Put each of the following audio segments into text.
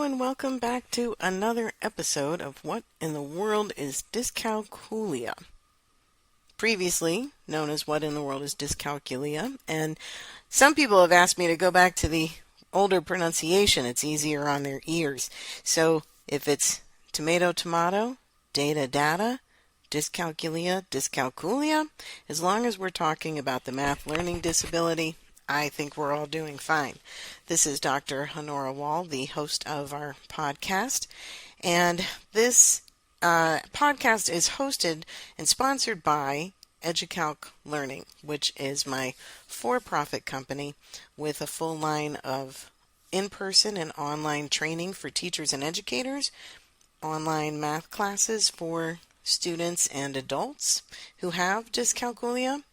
and welcome back to another episode of What in the World is Dyscalculia? Previously known as What in the World is Dyscalculia, and some people have asked me to go back to the older pronunciation. It's easier on their ears. So if it's tomato, tomato, data, data, dyscalculia, dyscalculia, as long as we're talking about the math learning disability, I think we're all doing fine. This is Dr. Honora Wall, the host of our podcast, and this podcast is hosted and sponsored by EduCalc Learning, which is my for-profit company with a full line of in-person and online training for teachers and educators, online math classes for students and adults who have dyscalculia,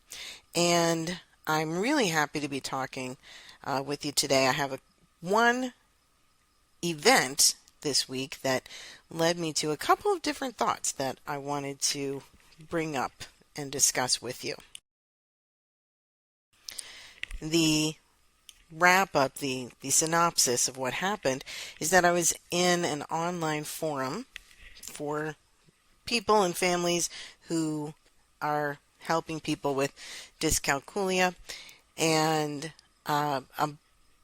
and I'm really happy to be talking with you today. I have one event this week that led me to a couple of different thoughts that I wanted to bring up and discuss with you. The wrap up, the synopsis of what happened is that I was in an online forum for people and families who are helping people with dyscalculia, and a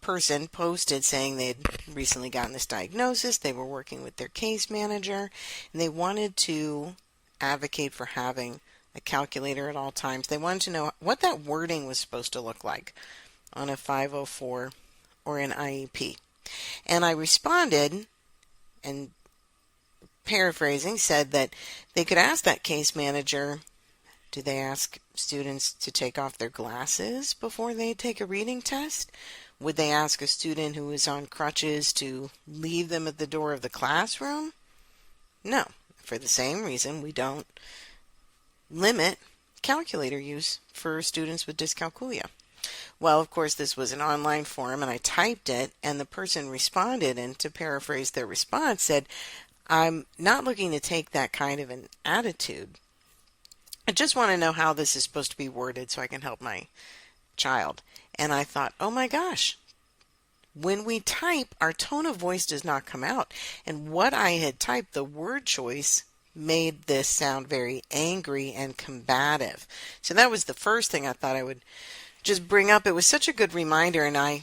person posted saying they'd recently gotten this diagnosis, they were working with their case manager, and they wanted to advocate for having a calculator at all times. They wanted to know what that wording was supposed to look like on a 504 or an IEP. And I responded, and paraphrasing, said that they could ask that case manager, do they ask students to take off their glasses before they take a reading test? Would they ask a student who is on crutches to leave them at the door of the classroom? No. For the same reason, we don't limit calculator use for students with dyscalculia. Well, of course, this was an online forum, and I typed it, and the person responded, and to paraphrase their response, said, I'm not looking to take that kind of an attitude. I just want to know how this is supposed to be worded so I can help my child. And I thought, oh my gosh, when we type, our tone of voice does not come out. And what I had typed, the word choice, made this sound very angry and combative. So that was the first thing I thought I would just bring up. It was such a good reminder, and I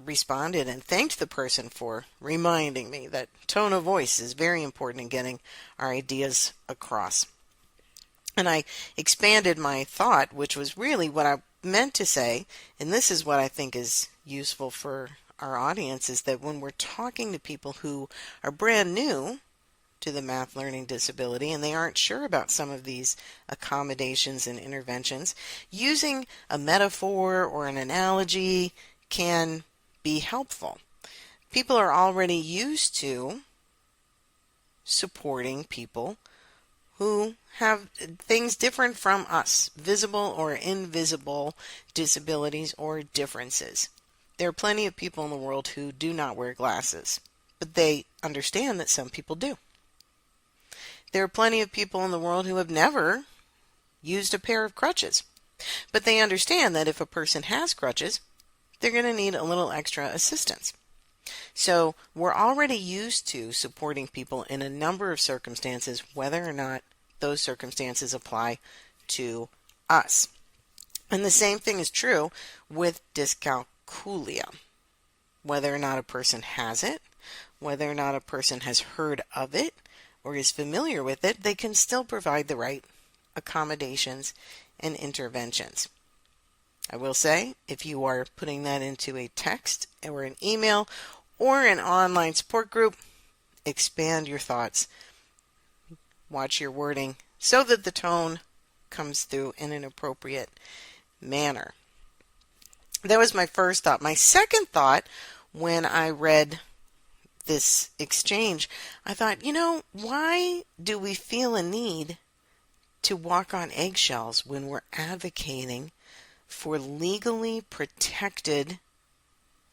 responded and thanked the person for reminding me that tone of voice is very important in getting our ideas across. And I expanded my thought, which was really what I meant to say, and this is what I think is useful for our audience, is that when we're talking to people who are brand new to the math learning disability and they aren't sure about some of these accommodations and interventions, using a metaphor or an analogy can be helpful. People are already used to supporting people who have things different from us, visible or invisible disabilities or differences. There are plenty of people in the world who do not wear glasses, but they understand that some people do. There are plenty of people in the world who have never used a pair of crutches, but they understand that if a person has crutches, they're going to need a little extra assistance. So we're already used to supporting people in a number of circumstances, whether or not those circumstances apply to us. And the same thing is true with dyscalculia. Whether or not a person has it, whether or not a person has heard of it or is familiar with it, they can still provide the right accommodations and interventions. I will say, if you are putting that into a text or an email or an online support group, expand your thoughts. Watch your wording so that the tone comes through in an appropriate manner. That was my first thought. My second thought, when I read this exchange, I thought, why do we feel a need to walk on eggshells when we're advocating for legally protected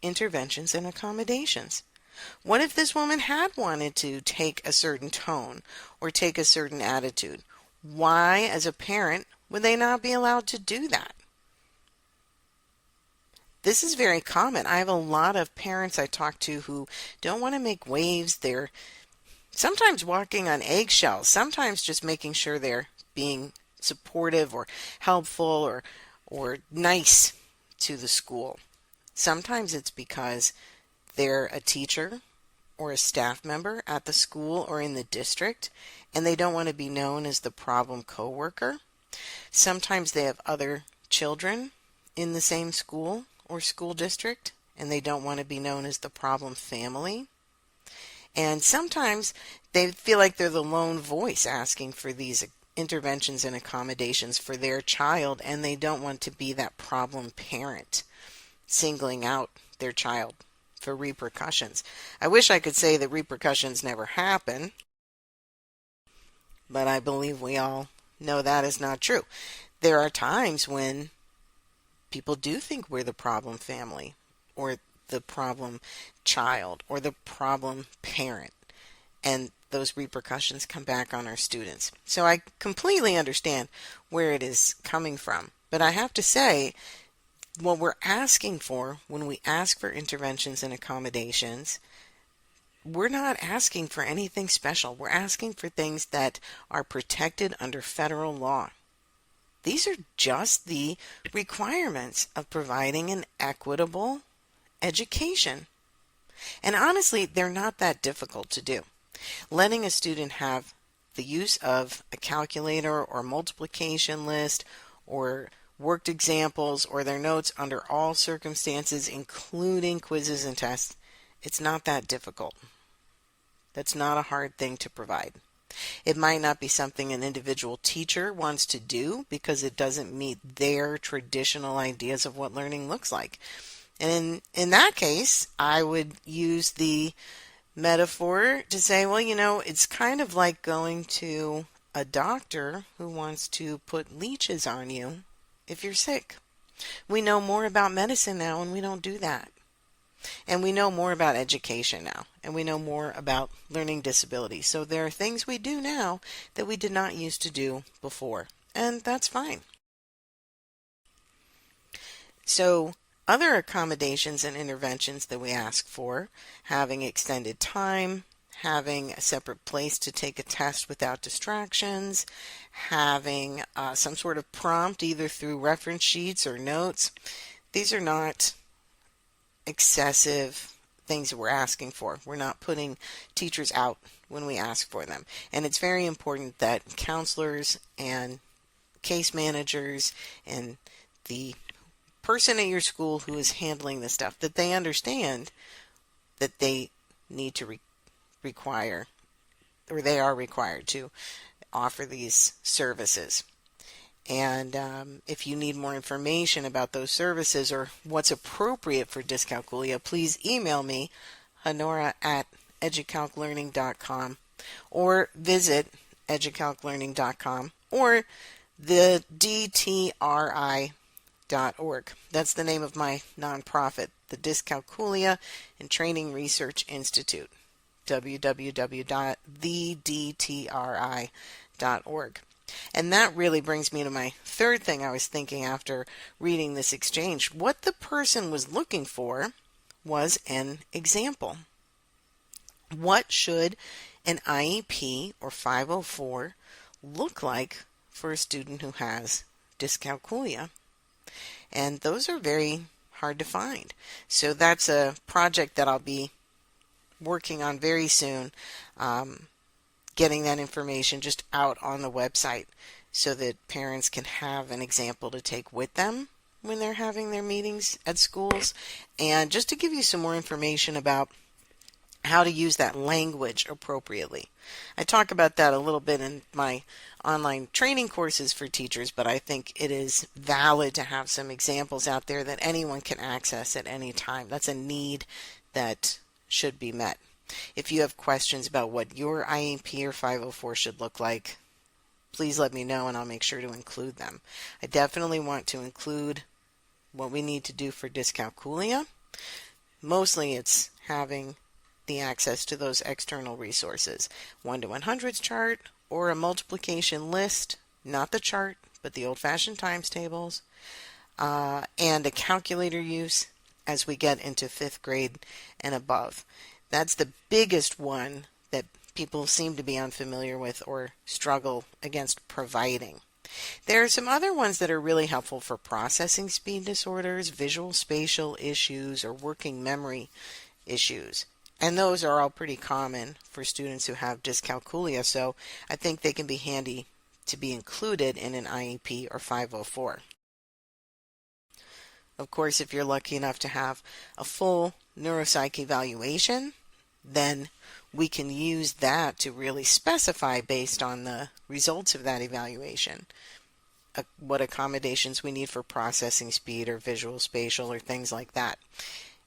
interventions and accommodations? What if this woman had wanted to take a certain tone or take a certain attitude? Why, as a parent, would they not be allowed to do that? this is very common. I have a lot of parents I talk to who don't want to make waves. They're sometimes walking on eggshells, sometimes just making sure they're being supportive or helpful or nice to the school. Sometimes it's because they're a teacher or a staff member at the school or in the district, and they don't want to be known as the problem coworker. Sometimes they have other children in the same school or school district, and they don't want to be known as the problem family. And sometimes they feel like they're the lone voice asking for these interventions and accommodations for their child, and they don't want to be that problem parent singling out their child for repercussions. I wish I could say that repercussions never happen, but I believe we all know that is not true. There are times when people do think we're the problem family or the problem child or the problem parent, and those repercussions come back on our students. So I completely understand where it is coming from, but I have to say, what we're asking for when we ask for interventions and accommodations, we're not asking for anything special. We're asking for things that are protected under federal law. These are just the requirements of providing an equitable education. And honestly, they're not that difficult to do. Letting a student have the use of a calculator or multiplication list or worked examples or their notes under all circumstances, including quizzes and tests, it's not that difficult. That's not a hard thing to provide. It might not be something an individual teacher wants to do because it doesn't meet their traditional ideas of what learning looks like. And in that case, I would use the metaphor to say, well, it's kind of like going to a doctor who wants to put leeches on you if you're sick. We know more about medicine now, and we don't do that. And we know more about education now, and we know more about learning disabilities. So there are things we do now that we did not used to do before, and that's fine. So other accommodations and interventions that we ask for, having extended time, having a separate place to take a test without distractions, having some sort of prompt either through reference sheets or notes. These are not excessive things that we're asking for. We're not putting teachers out when we ask for them. And it's very important that counselors and case managers and the person at your school who is handling this stuff, that they understand that they need to require, or they are required to offer these services. And if you need more information about those services or what's appropriate for dyscalculia, please email me, honora@educalclearning.com, or visit educalclearning.com or the DTRI.org. That's the name of my nonprofit, the Dyscalculia and Training Research Institute, www.thedtri.org. And that really brings me to my third thing I was thinking after reading this exchange. What the person was looking for was an example. What should an IEP or 504 look like for a student who has dyscalculia? And those are very hard to find. So that's a project that I'll be working on very soon. Getting that information just out on the website so that parents can have an example to take with them when they're having their meetings at schools. And just to give you some more information about how to use that language appropriately. I talk about that a little bit in my online training courses for teachers, but I think it is valid to have some examples out there that anyone can access at any time. That's a need that should be met. If you have questions about what your IEP or 504 should look like, please let me know and I'll make sure to include them. I definitely want to include what we need to do for dyscalculia. Mostly it's having the access to those external resources. 1 to 100s chart or a multiplication list, not the chart, but the old-fashioned times tables, and a calculator use as we get into fifth grade and above. That's the biggest one that people seem to be unfamiliar with or struggle against providing. There are some other ones that are really helpful for processing speed disorders, visual spatial issues, or working memory issues. And those are all pretty common for students who have dyscalculia, so I think they can be handy to be included in an IEP or 504. Of course, if you're lucky enough to have a full neuropsych evaluation, then we can use that to really specify based on the results of that evaluation what accommodations we need for processing speed or visual spatial or things like that.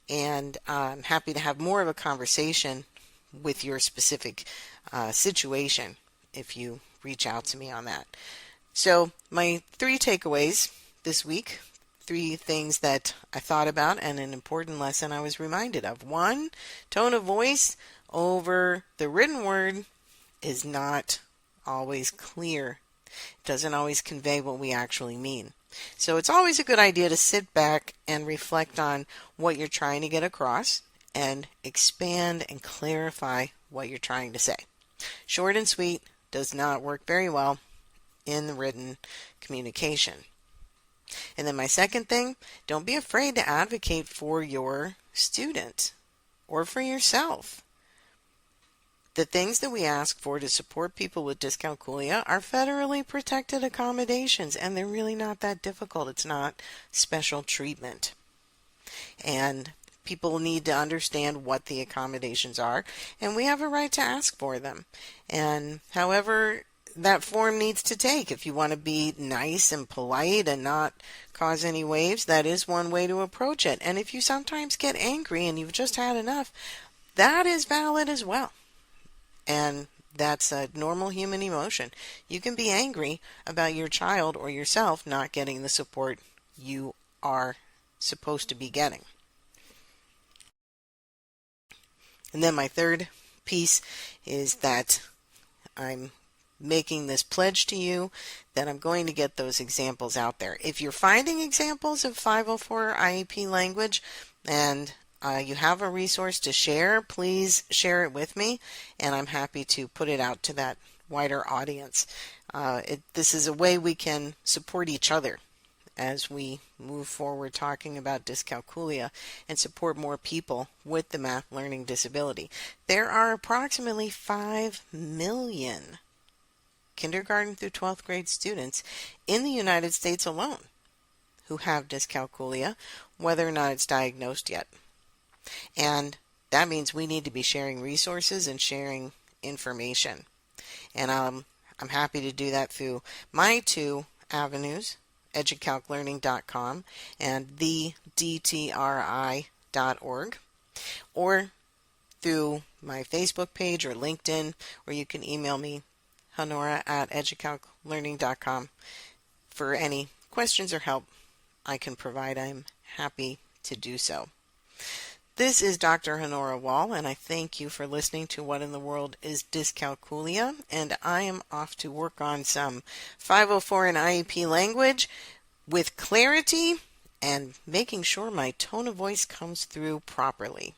And I'm happy to have more of a conversation with your specific situation if you reach out to me on that. So my 3 takeaways this week, 3 things that I thought about and an important lesson I was reminded of. 1, tone of voice over the written word is not always clear. It doesn't always convey what we actually mean. So it's always a good idea to sit back and reflect on what you're trying to get across and expand and clarify what you're trying to say. Short and sweet does not work very well in the written communication. And then my second thing, don't be afraid to advocate for your student or for yourself. The things that we ask for to support people with dyscalculia are federally protected accommodations, and they're really not that difficult. It's not special treatment. And people need to understand what the accommodations are, and we have a right to ask for them. And however that form needs to take, if you want to be nice and polite and not cause any waves, that is one way to approach it. And if you sometimes get angry and you've just had enough, that is valid as well. And that's a normal human emotion. You can be angry about your child or yourself not getting the support you are supposed to be getting. And then my third piece is that I'm making this pledge to you that I'm going to get those examples out there. If you're finding examples of 504 IEP language and you have a resource to share, please share it with me, and I'm happy to put it out to that wider audience. This is a way we can support each other as we move forward talking about dyscalculia and support more people with the math learning disability. There are approximately 5 million kindergarten through 12th grade students in the United States alone who have dyscalculia, whether or not it's diagnosed yet. And that means we need to be sharing resources and sharing information. And I'm happy to do that through my 2 avenues, educalclearning.com and thedtri.org, or through my Facebook page or LinkedIn, or you can email me, honora@educalclearning.com, for any questions or help I can provide. I'm happy to do so. This is Dr. Honora Wall, and I thank you for listening to What in the World is Dyscalculia, and I am off to work on some 504 and IEP language with clarity and making sure my tone of voice comes through properly.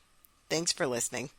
Thanks for listening.